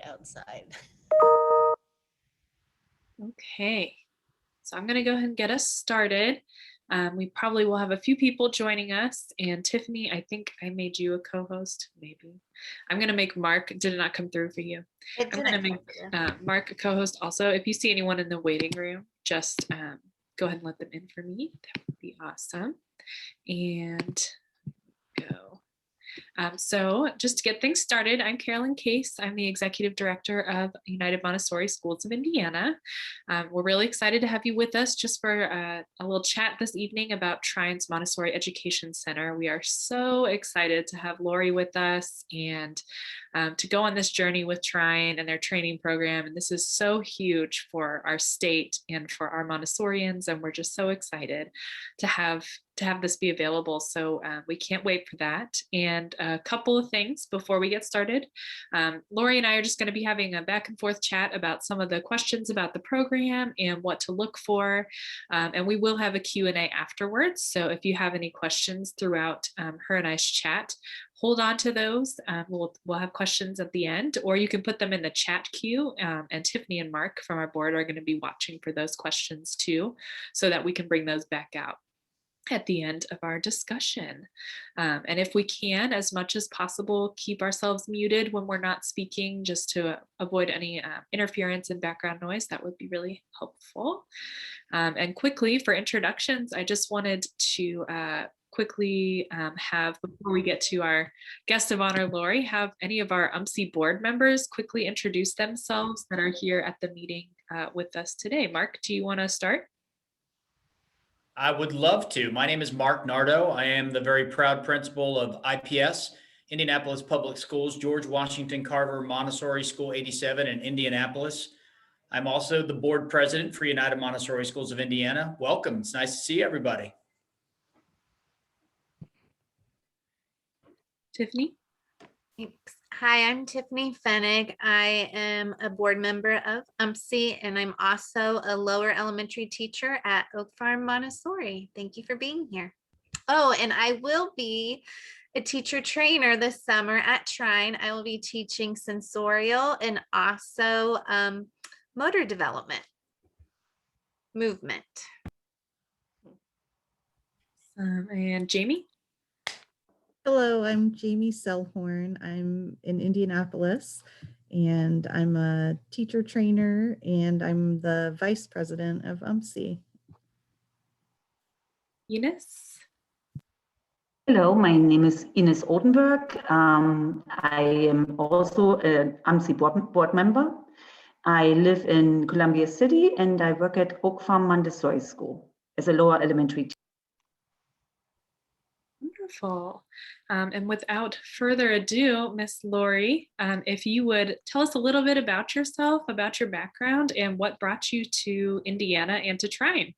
outside. Okay, so I'm going to go ahead and get us started. We probably will have a few people joining us, and Tiffany, I think I made you a co-host, maybe. I'm going to make Mark, did it not come through for you? I'm going to make Mark a co-host also. If you see anyone in the waiting room, just go ahead and let them in for me. That would be awesome. And go. So just to get things started, I'm Carolyn Case. I'm the Executive Director of United Montessori Schools of Indiana. We're really excited to have you with us just for a little chat this evening about Trine's Montessori Education Center. We are so excited to have Laurie with us and to go on this journey with Trine and their training program. And this is so huge for our state and for our Montessorians. And we're just so excited to have this be available. So we can't wait for that. And a couple of things before we get started. Laurie and I are just going to be having a back and forth chat about some of the questions about the program and what to look for. And we will have a Q&A afterwards. So if you have any questions throughout her and I's chat, hold on to those. We'll have questions at the end, or you can put them in the chat queue. And Tiffany and Mark from our board are going to be watching for those questions too, so that we can bring those back out at the end of our discussion. And if we can, as much as possible, keep ourselves muted when we're not speaking, just to avoid any interference and background noise. That would be really helpful. And quickly, for introductions, I just wanted to quickly have, before we get to our guest of honor, Laurie, have any of our UMSI board members quickly introduce themselves that are here at the meeting with us today. Mark, do you want to start? I would love to. My name is Mark Nardo. I am the very proud principal of IPS, Indianapolis Public Schools, George Washington Carver Montessori School 87 in Indianapolis. I'm also the board president for United Montessori Schools of Indiana. Welcome. It's nice to see everybody. Tiffany? Thanks. Hi, I'm Tiffany Fennig. I am a board member of UMSI, and I'm also a lower elementary teacher at Oak Farm Montessori. Thank you for being here. Oh, and I will be a teacher trainer this summer at Trine. I will be teaching sensorial and also motor development, movement. And Jamie? Hello, I'm Jamie Sellhorn. I'm in Indianapolis, and I'm a teacher trainer, and I'm the vice president of UMSI. Ines? Hello, my name is Ines Oldenburg. I am also an UMSI board member. I live in Columbia City, and I work at Oak Farm Montessori School as a lower elementary teacher. Wonderful. And without further ado, Miss Laurie, if you would tell us a little bit about yourself, about your background, and what brought you to Indiana and to Trine.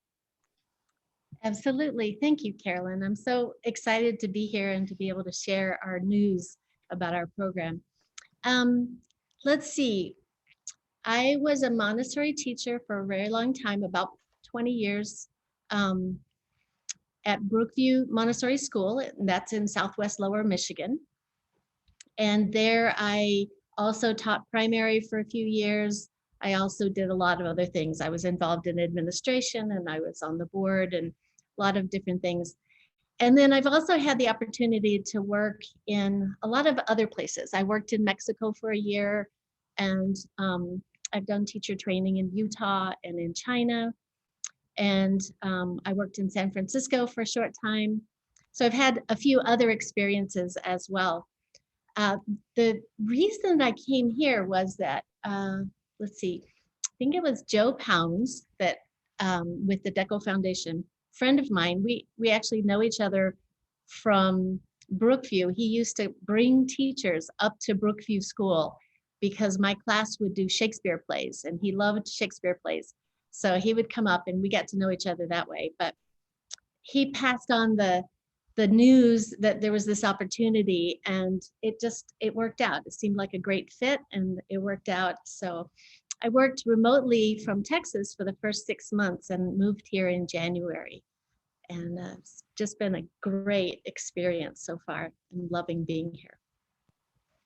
Absolutely. Thank you, Carolyn. I'm so excited to be here and to be able to share our news about our program. Let's see. I was a Montessori teacher for a very long time, about 20 years. At Brookview Montessori School, and that's in Southwest Lower Michigan. And there I also taught primary for a few years. I also did a lot of other things. I was involved in administration, and I was on the board, and a lot of different things. And then I've also had the opportunity to work in a lot of other places. I worked in Mexico for a year, and I've done teacher training in Utah and in China. And I worked in San Francisco for a short time. So I've had a few other experiences as well. The reason I came here was that, let's see, I think it was Joe Pounds that with the Deco Foundation, friend of mine, we actually know each other from Brookview. He used to bring teachers up to Brookview School because my class would do Shakespeare plays, and he loved Shakespeare plays. So he would come up and we got to know each other that way. But he passed on the news that there was this opportunity, and it worked out. It seemed like a great fit, and it worked out. So I worked remotely from Texas for the first 6 months and moved here in January. And it's just been a great experience so far. I'm loving being here.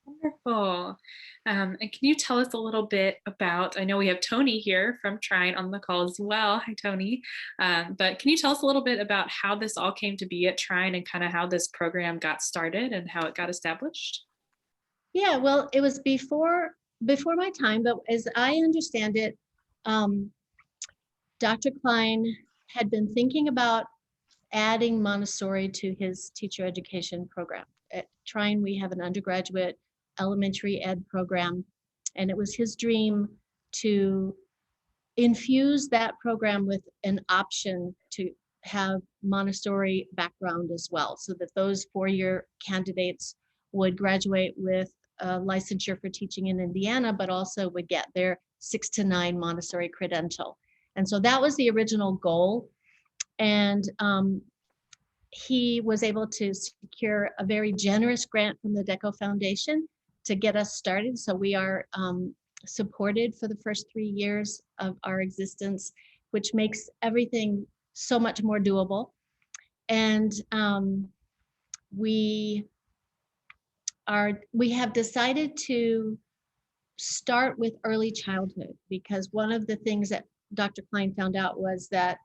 Wonderful. And can you tell us a little bit about, I know we have Tony here from Trine on the call as well. Hi, Tony. But can you tell us a little bit about how this all came to be at Trine and kind of how this program got started and how it got established? Yeah, well, it was before my time, but as I understand it, Dr. Klein had been thinking about adding Montessori to his teacher education program. At Trine, we have an undergraduate elementary ed program, and it was his dream to infuse that program with an option to have Montessori background as well, so that those four-year candidates would graduate with a licensure for teaching in Indiana, but also would get their 6 to 9 Montessori credential. And so that was the original goal. And he was able to secure a very generous grant from the DECO Foundation to get us started. So we are supported for the first 3 years of our existence, which makes everything so much more doable. And we have decided to start with early childhood, because one of the things that Dr. Klein found out was that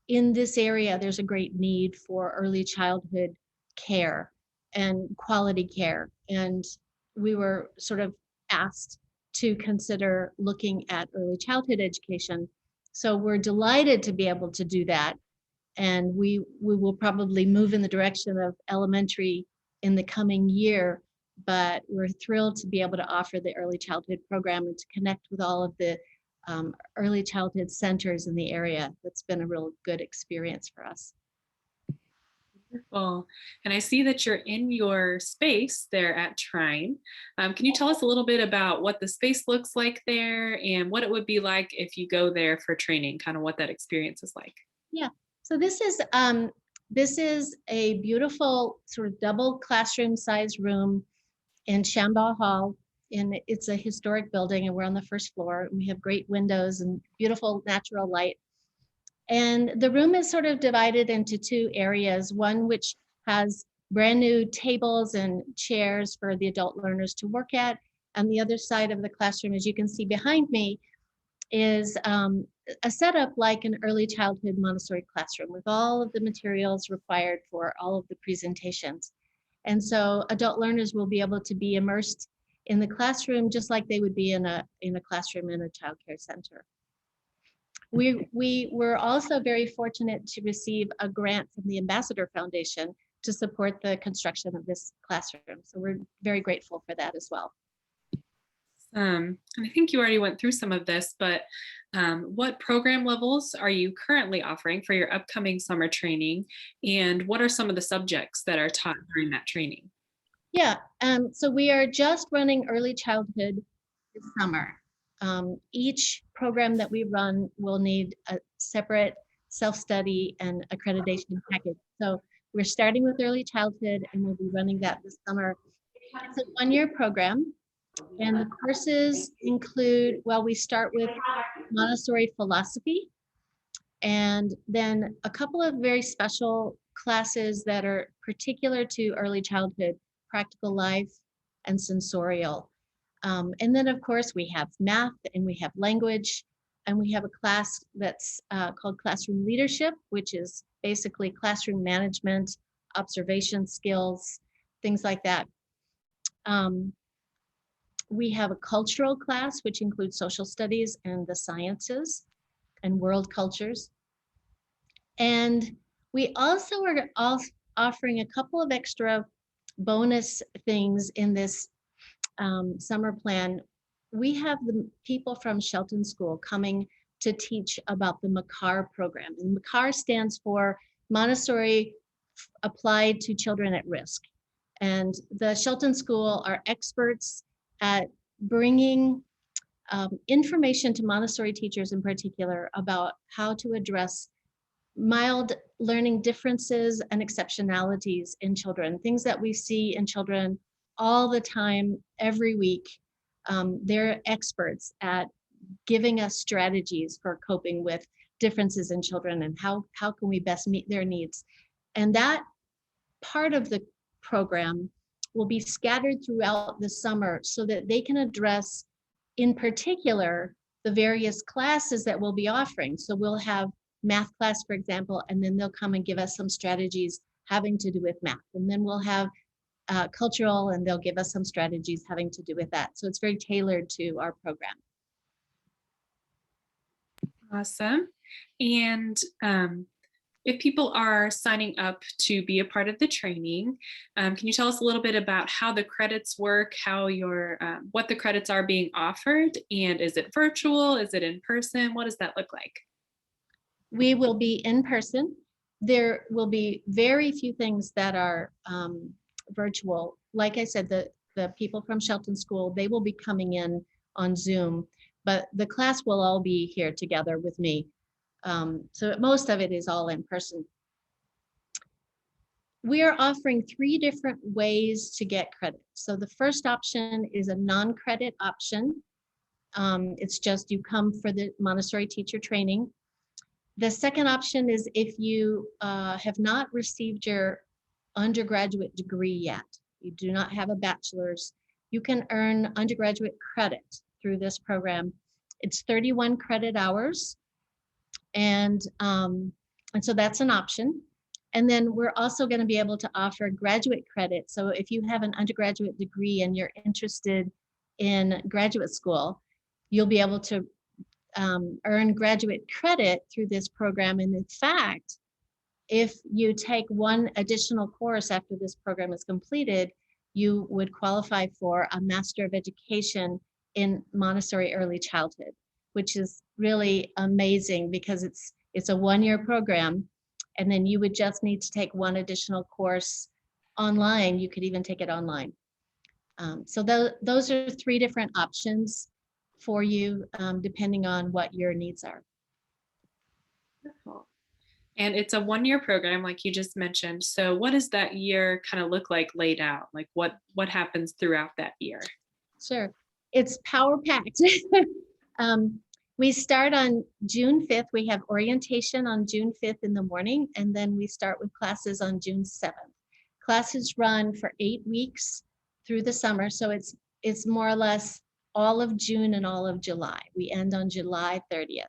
in this area, there's a great need for early childhood care and quality care. And we were sort of asked to consider looking at early childhood education. So we're delighted to be able to do that. And we will probably move in the direction of elementary in the coming year, but we're thrilled to be able to offer the early childhood program and to connect with all of the early childhood centers in the area. That's been a real good experience for us. Wonderful. And I see that you're in your space there at Trine. Can you tell us a little bit about what the space looks like there and what it would be like if you go there for training, kind of what that experience is like? Yeah, so this is a beautiful sort of double classroom size room in Shambaugh Hall. And it's a historic building, and we're on the first floor. We have great windows and beautiful natural light. And the room is sort of divided into two areas, one which has brand new tables and chairs for the adult learners to work at. And the other side of the classroom, as you can see behind me, is a setup like an early childhood Montessori classroom with all of the materials required for all of the presentations. And so adult learners will be able to be immersed in the classroom just like they would be in a classroom in a child care center. We were also very fortunate to receive a grant from the Ambassador Foundation to support the construction of this classroom. So we're very grateful for that as well. And I think you already went through some of this, but what program levels are you currently offering for your upcoming summer training? And what are some of the subjects that are taught during that training? Yeah, so we are just running early childhood this summer. Each program that we run will need a separate self-study and accreditation package. So we're starting with early childhood and we'll be running that this summer. It's a one-year program. And the courses include, well, we start with Montessori philosophy, and then a couple of very special classes that are particular to early childhood, practical life and sensorial. And then, of course, we have math and we have language, and we have a class that's called classroom leadership, which is basically classroom management, observation skills, things like that. We have a cultural class, which includes social studies and the sciences and world cultures. And we also are offering a couple of extra bonus things in this summer plan. We have the people from Shelton School coming to teach about the MACAR program. And MACAR stands for Montessori Applied to Children at Risk. And the Shelton School are experts at bringing information to Montessori teachers in particular about how to address mild learning differences and exceptionalities in children, things that we see in children all the time, every week. They're experts at giving us strategies for coping with differences in children and how can we best meet their needs. And that part of the program will be scattered throughout the summer so that they can address, in particular, the various classes that we'll be offering. So we'll have math class, for example, and then they'll come and give us some strategies having to do with math. And then we'll have cultural, and they'll give us some strategies having to do with that. So it's very tailored to our program. Awesome. And if people are signing up to be a part of the training, can you tell us a little bit about how the credits work, how your what the credits are being offered, and is it virtual? Is it in person? What does that look like? We will be in person. There will be very few things that are virtual. Like I said, the people from Shelton School, they will be coming in on Zoom, but the class will all be here together with me. So most of it is all in person. We are offering 3 different ways to get credit. So the first option is a non-credit option. It's just you come for the Montessori teacher training. The second option is if you have not received your undergraduate degree yet, you do not have a bachelor's, you can earn undergraduate credit through this program. It's 31 credit hours. And so that's an option. And then we're also going to be able to offer graduate credit. So if you have an undergraduate degree and you're interested in graduate school, you'll be able to earn graduate credit through this program. And in fact, if you take one additional course after this program is completed, you would qualify for a Master of Education in Montessori Early Childhood, which is really amazing because it's a 1-year program, and then you would just need to take one additional course online. You could even take it online. So those are 3 different options for you, depending on what your needs are. Wonderful. And it's a 1-year program, like you just mentioned. So what does that year kind of look like laid out? Like what happens throughout that year? Sure, it's power packed. We start on June 5th. We have orientation on June 5th in the morning, and then we start with classes on June 7th. Classes run for 8 weeks through the summer, so it's more or less all of June and all of July. We end on July 30th.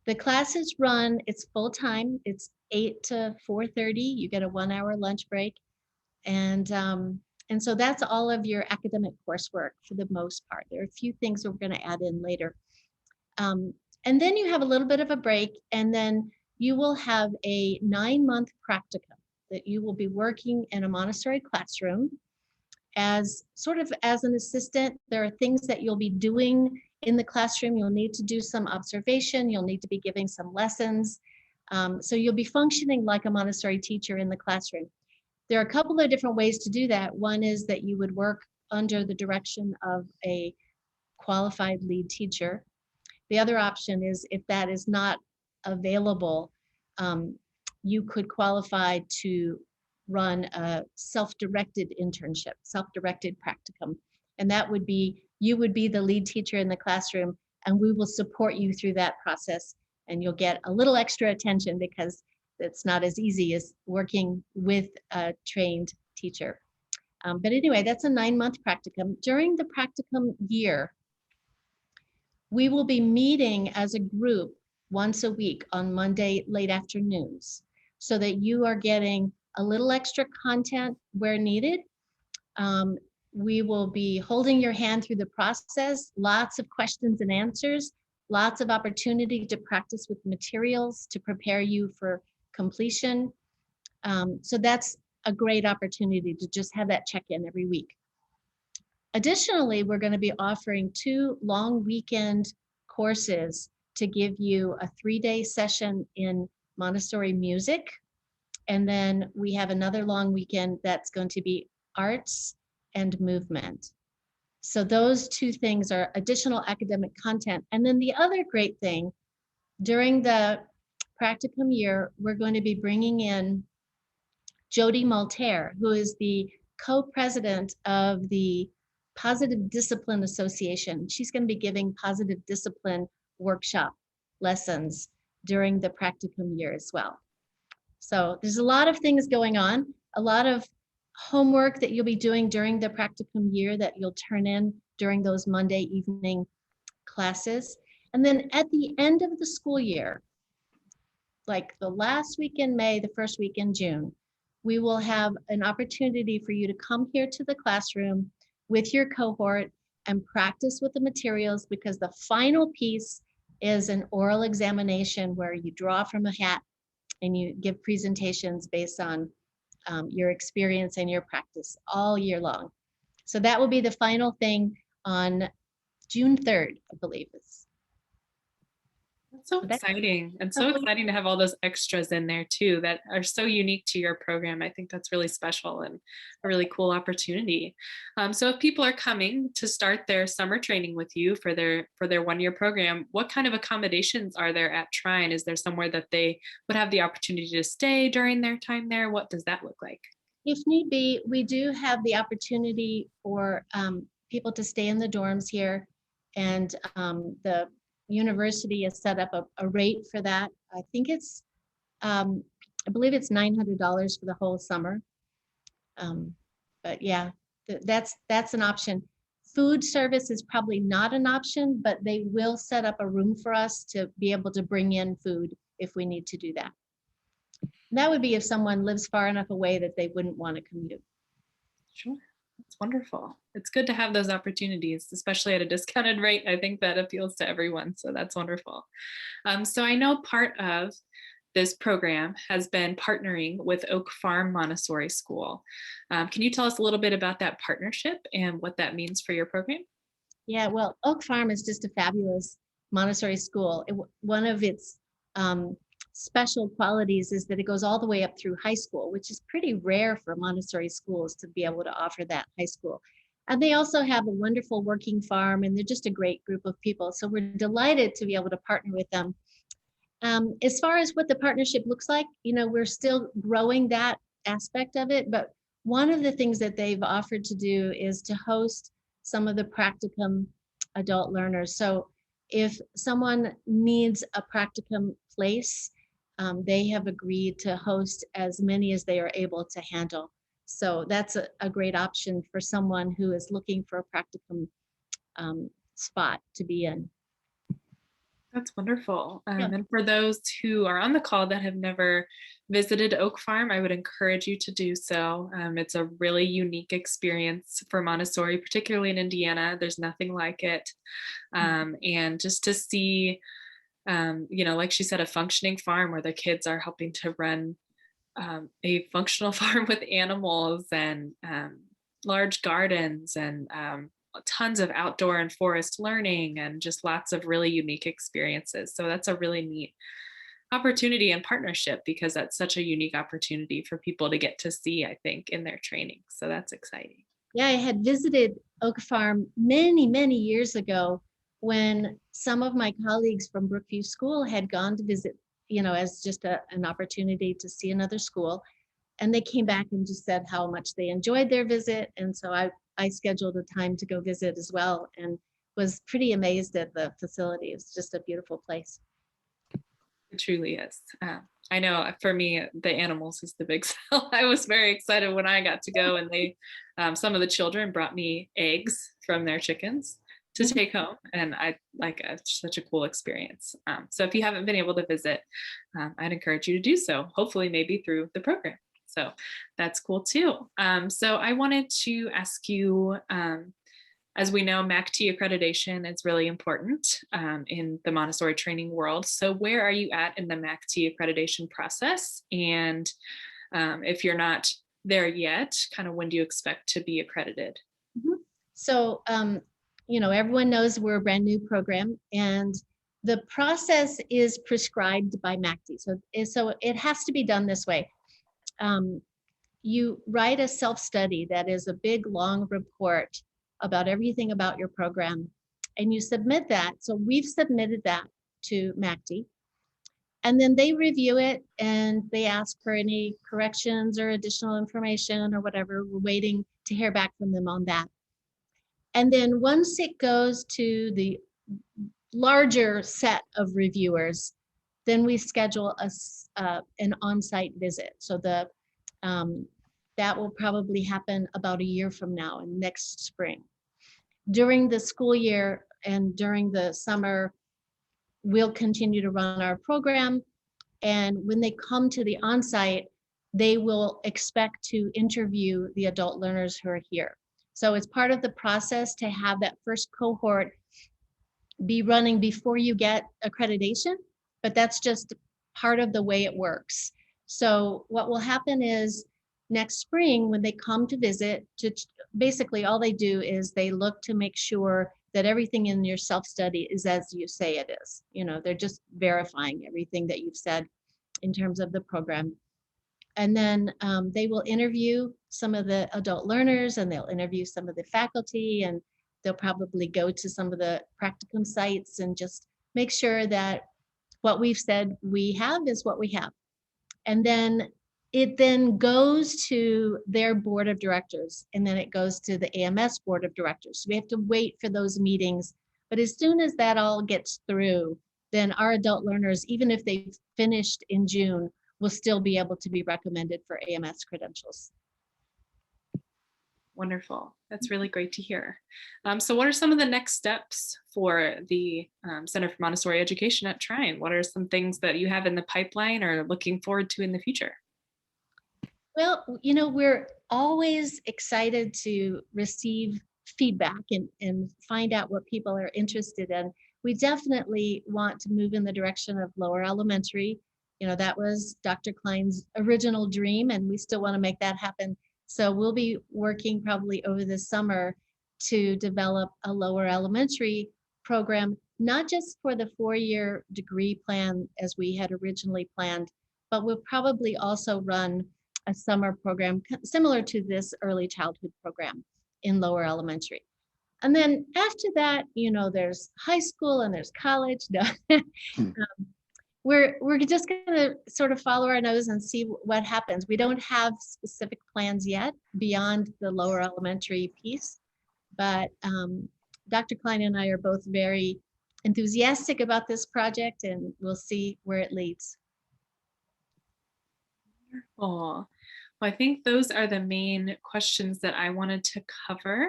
The classes run, it's full-time. It's 8 to 4:30. You get a 1-hour lunch break. And so that's all of your academic coursework for the most part. There are a few things we're going to add in later. And then you have a little bit of a break, and then you will have a 9-month practicum that you will be working in a Montessori classroom as sort of as an assistant. There are things that you'll be doing in the classroom. You'll need to do some observation. You'll need to be giving some lessons. So you'll be functioning like a Montessori teacher in the classroom. There are a couple of different ways to do that. One is that you would work under the direction of a qualified lead teacher. The other option is if that is not available, you could qualify to run a self-directed internship, self-directed practicum. And that would be, you would be the lead teacher in the classroom, and we will support you through that process. And you'll get a little extra attention because it's not as easy as working with a trained teacher. But anyway, that's a 9-month practicum. During the practicum year, we will be meeting as a group once a week on Monday late afternoons so that you are getting a little extra content where needed. We will be holding your hand through the process, lots of questions and answers, lots of opportunity to practice with materials to prepare you for completion. So that's a great opportunity to just have that check-in every week. Additionally, we're going to be offering 2 long weekend courses to give you a 3-day session in Montessori music. And then we have another long weekend that's going to be arts and movement. So those 2 things are additional academic content. And then the other great thing, during the practicum year, we're going to be bringing in Jody Maltaire, who is the co-president of the Positive Discipline Association. She's going to be giving positive discipline workshop lessons during the practicum year as well. So there's a lot of things going on, a lot of homework that you'll be doing during the practicum year that you'll turn in during those Monday evening classes. And then at the end of the school year, like the last week in May, the first week in June, we will have an opportunity for you to come here to the classroom with your cohort and practice with the materials, because the final piece is an oral examination where you draw from a hat and you give presentations based on your experience and your practice all year long. So that will be the final thing on June 3rd, I believe. That's so exciting, and so exciting to have all those extras in there too that are so unique to your program. I think that's really special and a really cool opportunity. So if people are coming to start their summer training with you for their 1-year program, what kind of accommodations are there at Trine? Is there somewhere that they would have the opportunity to stay during their time there? What does that look like? If need be, we do have the opportunity for people to stay in the dorms here, and the university has set up a rate for that. I think it's, I believe it's $900 for the whole summer. But yeah, that's an option. Food service is probably not an option, but they will set up a room for us to be able to bring in food if we need to do that. And that would be if someone lives far enough away that they wouldn't want to commute. Sure. That's wonderful. It's good to have those opportunities, especially at a discounted rate. I think that appeals to everyone. So that's wonderful. So I know part of this program has been partnering with Oak Farm Montessori School. Can you tell us a little bit about that partnership and what that means for your program? Yeah, well, Oak Farm is just a fabulous Montessori school. One of its special qualities is that it goes all the way up through high school, which is pretty rare for Montessori schools to be able to offer that high school. And they also have a wonderful working farm, and they're just a great group of people. So we're delighted to be able to partner with them. As far as what the partnership looks like, we're still growing that aspect of it, but one of the things that they've offered to do is to host some of the practicum adult learners. So if someone needs a practicum place, they have agreed to host as many as they are able to handle. So that's a great option for someone who is looking for a practicum spot to be in. That's wonderful. Yeah. And for those who are on the call that have never visited Oak Farm, I would encourage you to do so. It's a really unique experience for Montessori, particularly in Indiana. There's nothing like it. And just to see, like she said, a functioning farm where the kids are helping to run a functional farm with animals and large gardens and tons of outdoor and forest learning and just lots of really unique experiences. So that's a really neat opportunity and partnership, because that's such a unique opportunity for people to get to see, I think, in their training. So that's exciting. Yeah, I had visited Oak Farm many, many years ago when some of my colleagues from Brookview School had gone to visit, as just an opportunity to see another school. And they came back and just said how much they enjoyed their visit. And so I scheduled a time to go visit as well, and was pretty amazed at the facility. It's just a beautiful place. It truly is. I know for me, the animals is the big sell. I was very excited when I got to go, and they, some of the children brought me eggs from their chickens to take home, and it's such a cool experience. So if you haven't been able to visit, I'd encourage you to do so, hopefully maybe through the program. So that's cool too. So I wanted to ask you, as we know, MACT accreditation is really important in the Montessori training world. So where are you at in the MACT accreditation process? And if you're not there yet, kind of when do you expect to be accredited? So, everyone knows we're a brand new program, and the process is prescribed by MACT. So it has to be done this way. You write a self-study that is a big, long report about everything about your program, and you submit that. So we've submitted that to MACT, and then they review it and they ask for any corrections or additional information or whatever. We're waiting to hear back from them on that. And then once it goes to the larger set of reviewers, then we schedule an on-site visit. So That will probably happen about a year from now and next spring. During the school year and during the summer, we'll continue to run our program. And when they come to the onsite, they will expect to interview the adult learners who are here. So it's part of the process to have that first cohort be running before you get accreditation, but that's just part of the way it works. So what will happen is next spring when they come to visit, basically all they do is they look to make sure that everything in your self-study is as you say it is. You know, they're just verifying everything that you've said in terms of the program. And then they will interview some of the adult learners, and they'll interview some of the faculty, and they'll probably go to some of the practicum sites and just make sure that what we've said we have is what we have. And then it then goes to their board of directors, and then it goes to the AMS board of directors. So we have to wait for those meetings. But as soon as that all gets through, then our adult learners, even if they've finished in June, will still be able to be recommended for AMS credentials. Wonderful. That's really great to hear. So what are some of the next steps for the Center for Montessori Education at Trine? What are some things that you have in the pipeline or looking forward to in the future? Well, you know, we're always excited to receive feedback and find out what people are interested in. We definitely want to move in the direction of lower elementary. You know, that was Dr. Klein's original dream, and we still want to make that happen. So we'll be working probably over the summer to develop a lower elementary program, not just for the 4-year degree plan as we had originally planned, but we'll probably also run a summer program similar to this early childhood program in lower elementary. And then after that, you know, there's high school and there's college. No. We're just going to sort of follow our nose and see what happens. We don't have specific plans yet beyond the lower elementary piece, but Dr. Klein and I are both very enthusiastic about this project, and we'll see where it leads. Wonderful. Well, I think those are the main questions that I wanted to cover.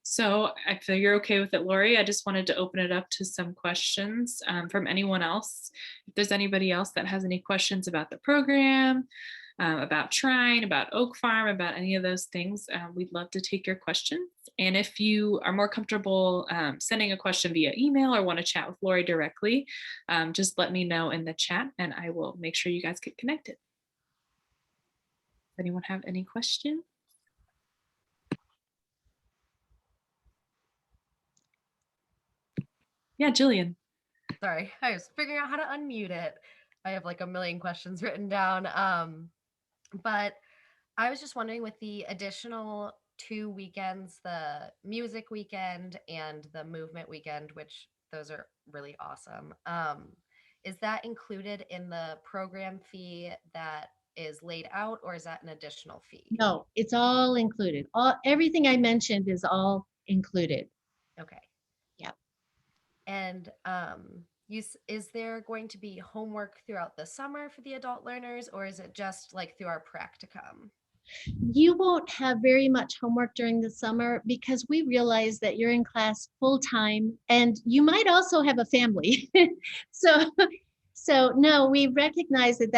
So if you're okay with it, Laurie, I just wanted to open it up to some questions from anyone else. If there's anybody else that has any questions about the program, about Trine, about Oak Farm, about any of those things, we'd love to take your questions. And if you are more comfortable sending a question via email or want to chat with Laurie directly, just let me know in the chat and I will make sure you guys get connected. Does anyone have any questions? Yeah, Jillian. Sorry, I was figuring out how to unmute it. I have like a million questions written down. But I was just wondering, with the additional 2 weekends, the music weekend and the movement weekend, which those are really awesome. Is that included in the program fee that is laid out, or is that an additional fee? No, it's all included. Everything I mentioned is all included. Okay. Yep. And is there going to be homework throughout the summer for the adult learners, or is it just like through our practicum? You won't have very much homework during the summer because we realize that you're in class full time and you might also have a family. So no, we recognize that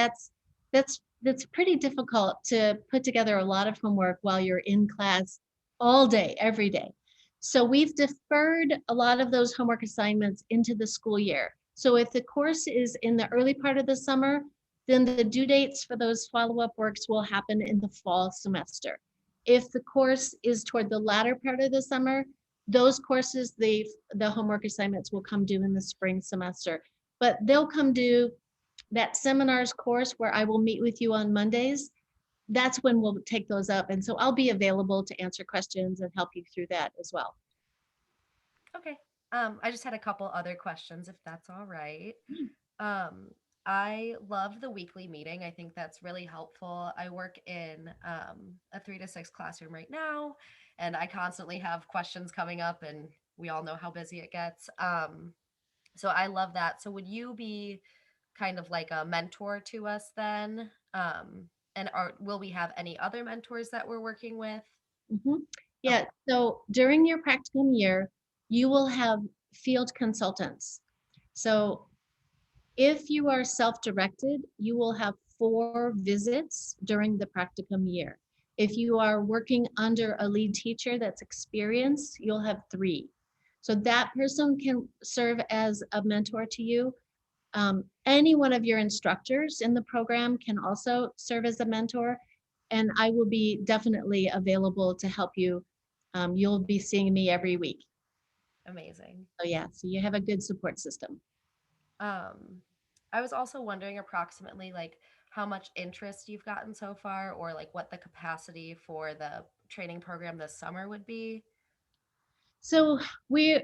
that's pretty difficult to put together a lot of homework while you're in class all day, every day. So we've deferred a lot of those homework assignments into the school year. So if the course is in the early part of the summer, then the due dates for those follow-up works will happen in the fall semester. If the course is toward the latter part of the summer, those courses, the homework assignments will come due in the spring semester. But they'll come due, that seminars course where I will meet with you on Mondays, that's when we'll take those up. And so I'll be available to answer questions and help you through that as well. Okay. I just had a couple other questions, if that's all right. I love the weekly meeting. I think that's really helpful. I work in a 3 to 6 classroom right now, and I constantly have questions coming up, and we all know how busy it gets. So I love that. So would you be kind of like a mentor to us then? And will we have any other mentors that we're working with? Mhm. Yeah, so during your practicum year, you will have field consultants. So if you are self-directed, you will have 4 visits during the practicum year. If you are working under a lead teacher that's experienced, you'll have 3. So that person can serve as a mentor to you. Any one of your instructors in the program can also serve as a mentor, and I will be definitely available to help you. You'll be seeing me every week. Amazing. So yeah, so you have a good support system. I was also wondering approximately like how much interest you've gotten so far, or like what the capacity for the training program this summer would be. So we're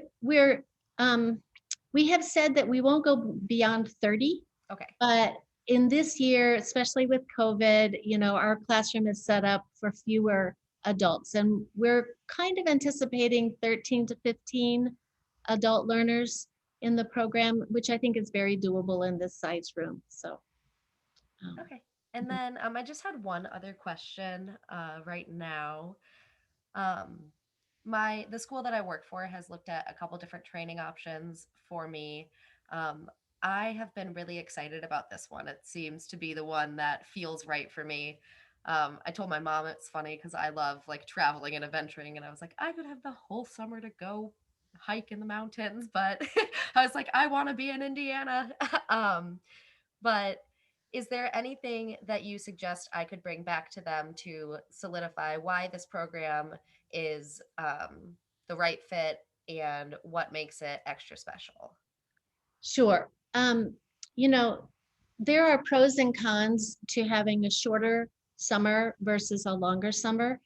we have said that we won't go beyond 30, Okay. but in this year, especially with COVID, our classroom is set up for fewer adults, and we're kind of anticipating 13 to 15 adult learners in the program, which I think is very doable in this size room. So Okay. And then I just had one other question right now. The school that I work for has looked at a couple different training options for me. Um, I have been really excited about this one. It seems to be the one that feels right for me. I told my mom, it's funny because I love like traveling and adventuring, and I was like, I could have the whole summer to go hike in the mountains, but I was like, I want to be in Indiana. But is there anything that you suggest I could bring back to them to solidify why this program is the right fit and what makes it extra special? sure. You know, there are pros and cons to having a shorter summer versus a longer summer.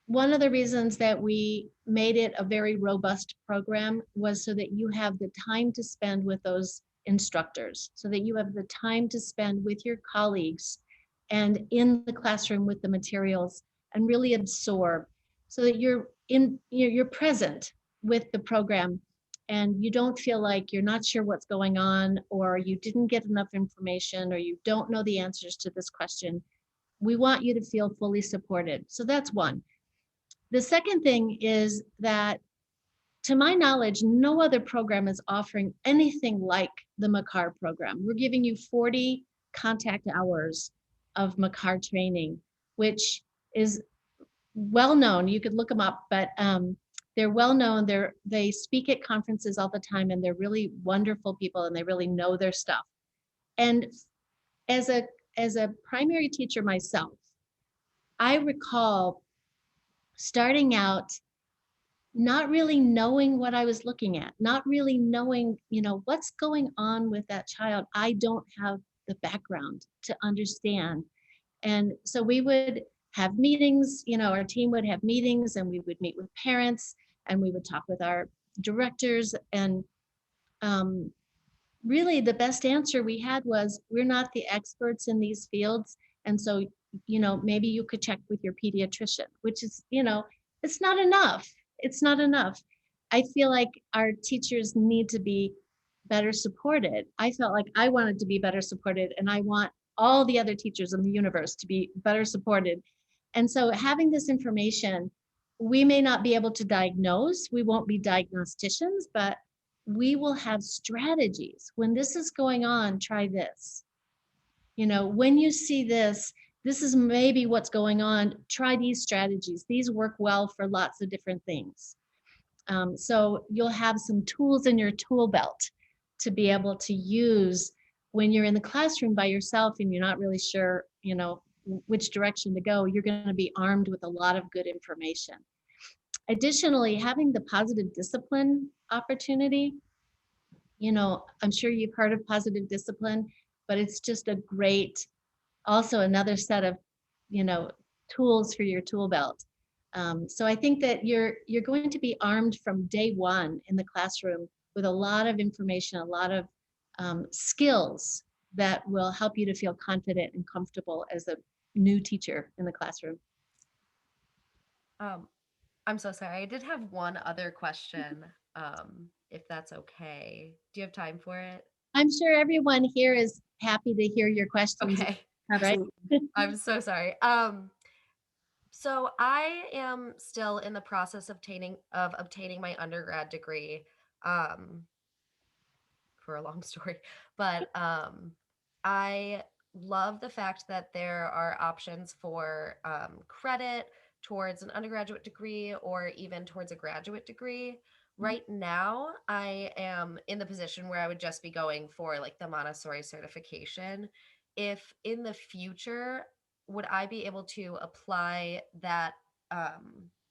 One of the reasons that we made it a very robust program was so that you have the time to spend with those instructors, so that you have the time to spend with your colleagues and in the classroom with the materials and really absorb, so that you're present with the program and you don't feel like you're not sure what's going on, or you didn't get enough information, or you don't know the answers to this question. We want you to feel fully supported. So that's one. The second thing is that, to my knowledge, no other program is offering anything like the MACAR program. We're giving you 40 contact hours of MACAR training, which is well known. You could look them up, but they're well known. They speak at conferences all the time, and they're really wonderful people, and they really know their stuff. And as a primary teacher myself, I recall starting out not really knowing what I was looking at, not really knowing, what's going on with that child. I don't have the background to understand. And so we would have meetings, our team would have meetings, and we would meet with parents, and we would talk with our directors. And really the best answer we had was, we're not the experts in these fields. And so, maybe you could check with your pediatrician, which is, it's not enough. It's not enough. I feel like our teachers need to be better supported. I felt like I wanted to be better supported, and I want all the other teachers in the universe to be better supported. And so having this information, we may not be able to diagnose, we won't be diagnosticians, but we will have strategies. When this is going on, try this. When you see this, this is maybe what's going on. Try these strategies. These work well for lots of different things. So you'll have some tools in your tool belt to be able to use when you're in the classroom by yourself and you're not really sure, which direction to go. You're going to be armed with a lot of good information. Additionally, having the positive discipline opportunity, I'm sure you've heard of positive discipline, but it's just a great, also another set of, tools for your tool belt. So I think that you're going to be armed from day one in the classroom with a lot of information, a lot of skills that will help you to feel confident and comfortable as a new teacher in the classroom. I'm so sorry. I did have one other question, if that's okay. Do you have time for it? I'm sure everyone here is happy to hear your questions. Okay. Absolutely. I'm so sorry. So I am still in the process of obtaining my undergrad degree. For a long story, but I love the fact that there are options for credit towards an undergraduate degree or even towards a graduate degree. Right now, I am in the position where I would just be going for like the Montessori certification. If in the future, would I be able to apply that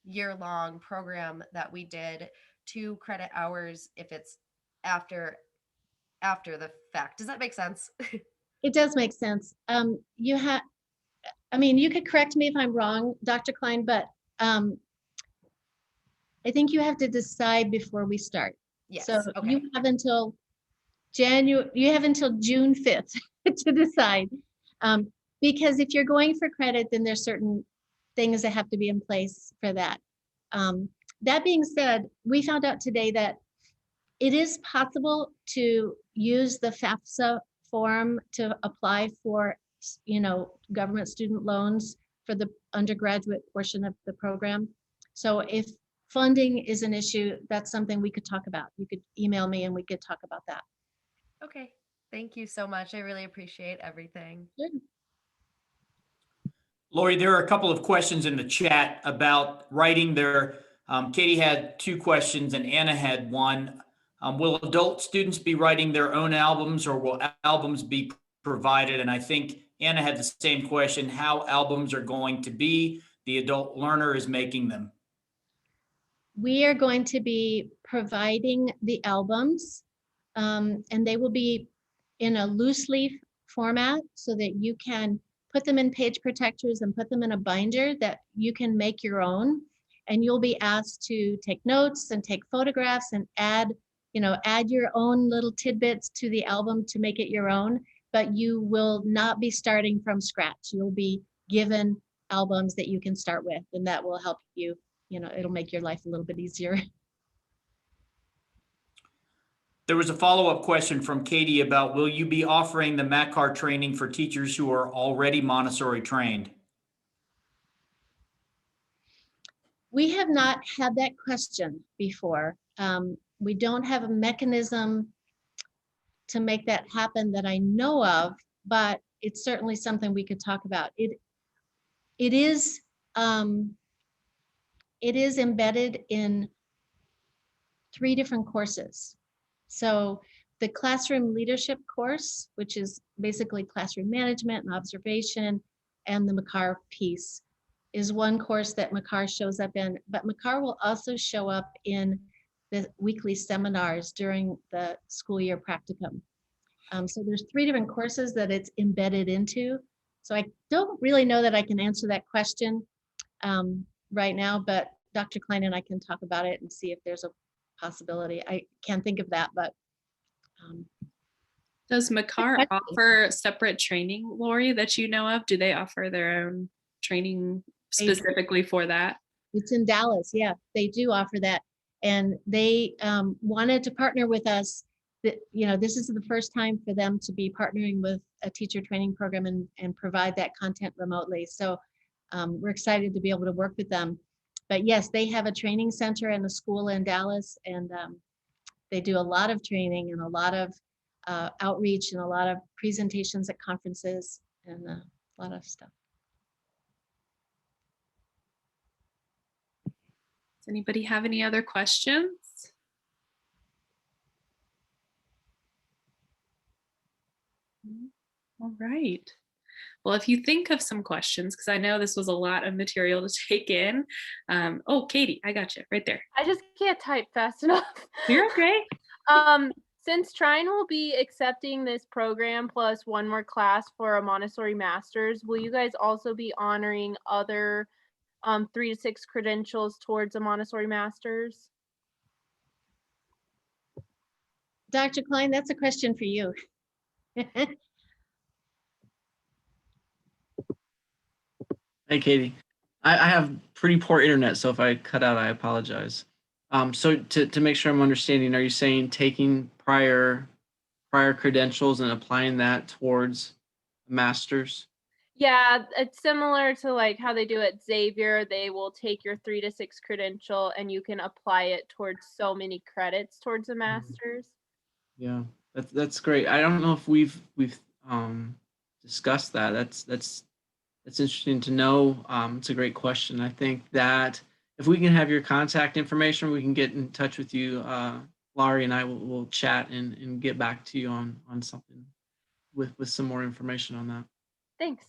year-long program that we did to credit hours if it's after the fact? Does that make sense? It does make sense. You have, I mean, you could correct me if I'm wrong, Dr. Klein, but I think you have to decide before we start. Yes. So Okay. you have until June 5th to decide. Because if you're going for credit, then there's certain things that have to be in place for that. That being said, we found out today that it is possible to use the FAFSA form to apply for, government student loans for the undergraduate portion of the program. So if funding is an issue, that's something we could talk about. You could email me and we could talk about that. Okay. Thank you so much. I really appreciate everything. Good. Laurie, there are a couple of questions in the chat about writing their, Katie had 2 questions and Anna had 1. Will adult students be writing their own albums or will albums be provided? And I think Anna had the same question, how albums are going to be. The adult learner is making them. We are going to be providing the albums, and they will be in a loose leaf format so that you can put them in page protectors and put them in a binder that you can make your own. And you'll be asked to take notes and take photographs and add your own little tidbits to the album to make it your own, but you will not be starting from scratch. You'll be given albums that you can start with, and that will help you. It'll make your life a little bit easier. There was a follow-up question from Katie about, will you be offering the MACAR training for teachers who are already Montessori trained? We have not had that question before. We don't have a mechanism to make that happen that I know of, but it's certainly something we could talk about. It is embedded in 3 different courses. So the classroom leadership course, which is basically classroom management and observation, and the MACAR piece is one course that MACAR shows up in, but MACAR will also show up in the weekly seminars during the school year practicum. So there's 3 different courses that it's embedded into. So I don't really know that I can answer that question right now, but Dr. Klein and I can talk about it and see if there's a possibility. I can't think of that, but. Does MACAR offer separate training, Laurie, that you know of? Do they offer their own training specifically for that? It's in Dallas. Yeah, they do offer that. And they wanted to partner with us. This is the first time for them to be partnering with a teacher training program and provide that content remotely. So we're excited to be able to work with them. But yes, they have a training center and a school in Dallas, and they do a lot of training and a lot of outreach and a lot of presentations at conferences and a lot of stuff. Does anybody have any other questions? All right. Well, if you think of some questions, because I know this was a lot of material to take in. Oh, Katie, I got you right there. I just can't type fast enough. You're okay. Since Trine will be accepting this program plus 1 more class for a Montessori Masters, will you guys also be honoring other 3 to 6 credentials towards a Montessori Masters? Dr. Klein, that's a question for you. Hey, Katie. I have pretty poor internet, so if I cut out, I apologize. So to make sure I'm understanding, are you saying taking prior credentials and applying that towards a master's? Yeah, it's similar to like how they do at Xavier. They will take your 3 to 6 credential and you can apply it towards so many credits towards a master's. Yeah, that's great. I don't know if we've discussed that. That's interesting to know. It's a great question. I think that if we can have your contact information, we can get in touch with you. Laurie and I will chat and get back to you on something with some more information on that. Thanks.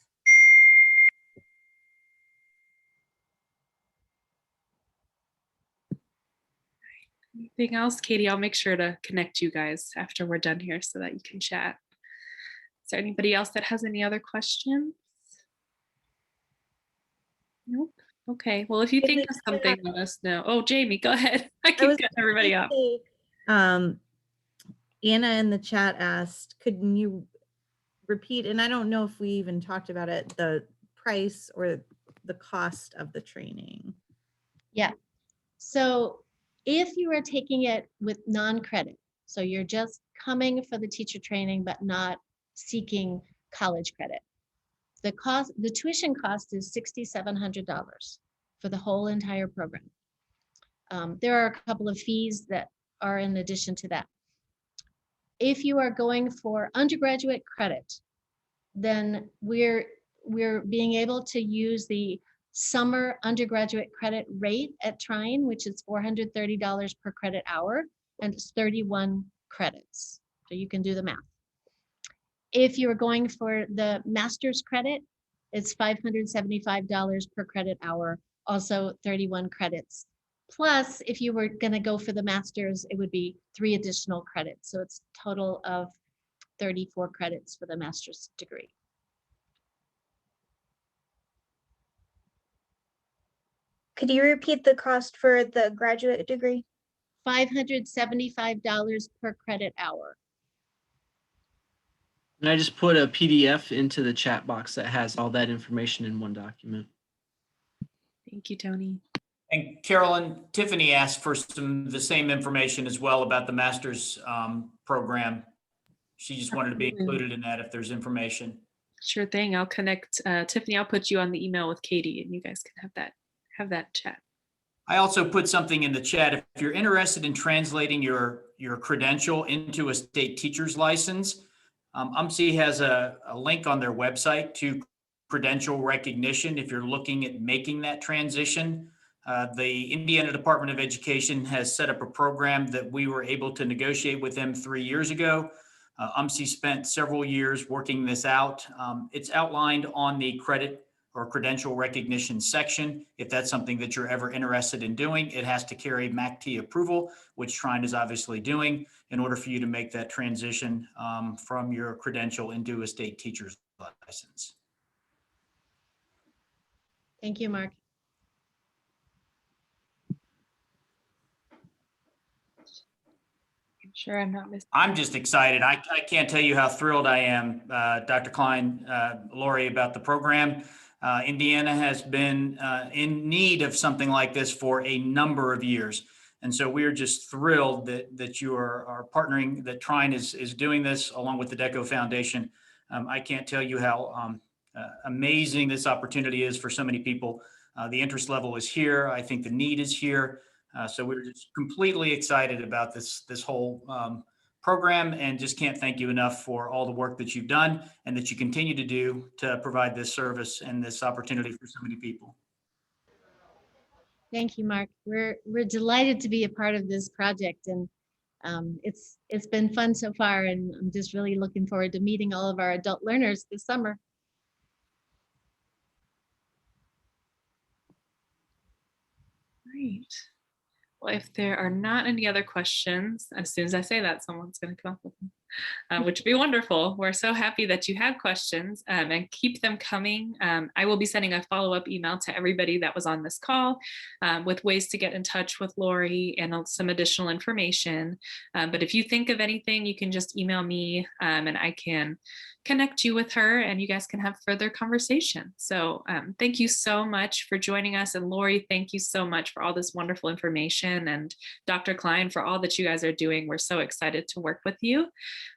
Anything else? Katie, I'll make sure to connect you guys after we're done here so that you can chat. Is there anybody else that has any other questions? Nope. Okay. Well, if you think of something, let us know. Oh, Jamie, go ahead. I keep cutting everybody off. Anna in the chat asked, couldn't you repeat, and I don't know if we even talked about it, the price or the cost of the training? Yeah. So if you are taking it with non-credit, so you're just coming for the teacher training but not seeking college credit, the tuition cost is $6,700 for the whole entire program. There are a couple of fees that are in addition to that. If you are going for undergraduate credit, then we're being able to use the summer undergraduate credit rate at Trine, which is $430 per credit hour, and it's 31 credits. So you can do the math. If you're going for the master's credit, it's $575 per credit hour, also 31 credits. Plus, if you were going to go for the master's, it would be 3 additional credits. So it's a total of 34 credits for the master's degree. Could you repeat the cost for the graduate degree? $575 per credit hour. And I just put a PDF into the chat box that has all that information in one document. Thank you, Tony. And Carolyn, Tiffany asked for the same information as well about the master's program. She just wanted to be included in that if there's information. Sure thing. I'll connect Tiffany. I'll put you on the email with Katie, and you guys can have that chat. I also put something in the chat. If you're interested in translating your credential into a state teacher's license, UMSI has a link on their website to credential recognition if you're looking at making that transition. The Indiana Department of Education has set up a program that we were able to negotiate with them 3 years ago. UMSI spent several years working this out. It's outlined on the credit or credential recognition section. If that's something that you're ever interested in doing, it has to carry MACT approval, which Trine is obviously doing, in order for you to make that transition from your credential into a state teacher's license. Thank you, Mark. I'm sure I'm not missing. I'm just excited. I can't tell you how thrilled I am, Dr. Klein, Laurie, about the program. Indiana has been in need of something like this for a number of years. And so we're just thrilled that you are partnering, that Trine is doing this along with the DECO Foundation. I can't tell you how amazing this opportunity is for so many people. The interest level is here. I think the need is here. So we're just completely excited about this whole program, and just can't thank you enough for all the work that you've done and that you continue to do to provide this service and this opportunity for so many people. Thank you, Mark. We're delighted to be a part of this project, and it's been fun so far, and I'm just really looking forward to meeting all of our adult learners this summer. Great. Well, if there are not any other questions, as soon as I say that, someone's going to come up with them, which would be wonderful. We're so happy that you have questions, and keep them coming. I will be sending a follow-up email to everybody that was on this call with ways to get in touch with Laurie and some additional information. But if you think of anything, you can just email me and I can connect you with her and you guys can have further conversation. So thank you so much for joining us. And Laurie, thank you so much for all this wonderful information. And Dr. Klein, for all that you guys are doing. We're so excited to work with you.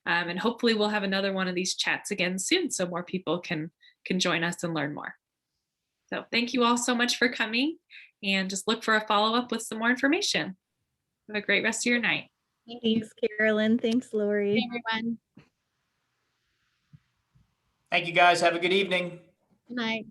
And hopefully we'll have another one of these chats again soon so more people can can join us and learn more. So thank you all so much for coming, and just look for a follow-up with some more information. Have a great rest of your night. Thanks, Carolyn. Thanks, Laurie. Hey, everyone. Thank you, guys. Have a good evening. Good night.